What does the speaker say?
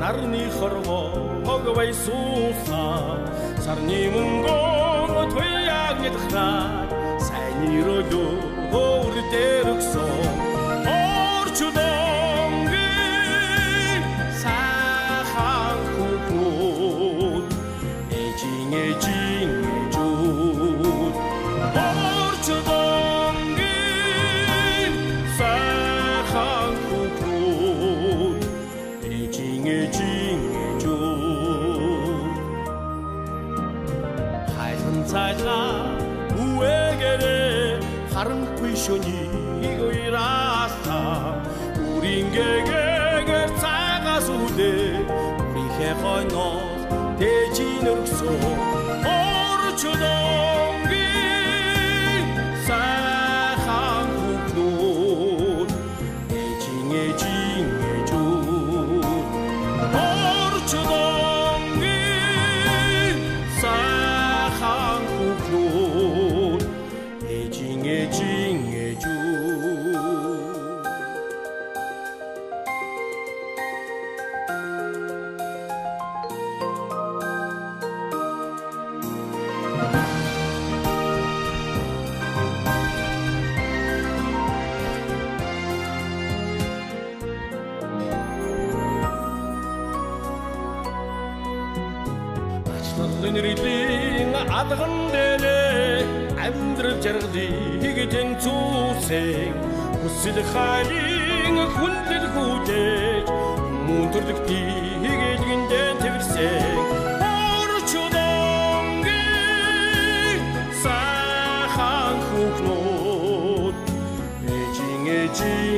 нарны хорвог байсуусан сарны мөнгөө туяаг мэдхраа сайн ирөө өөр дээр өгсөн орчудонгийн сахан хүүхнүүд эжин ээжүүд орчудонгийн сахан хүүхнүүд эжин ээжүүд хайрын цайгаа үэгэрээ харанхуй шөнийг уйраасаа үрингээгээр цагаас үлээ үрийнхээ хойноос дэжин өргсөн орчудонгийн сайхан хүүхнүүд эжин ээжүүд орчудонгийн сайхан хүүхнүүд эжин ээжүүд Нэрийн алган дээрээ амьдрал жаргалыг тэнцүүсэн хүсэл хайрын хүнлэл хүлээж мөндөрлөг тийгэжгиндээ тэрсэн орчудонгийн сайхан хүүхнүүд эжин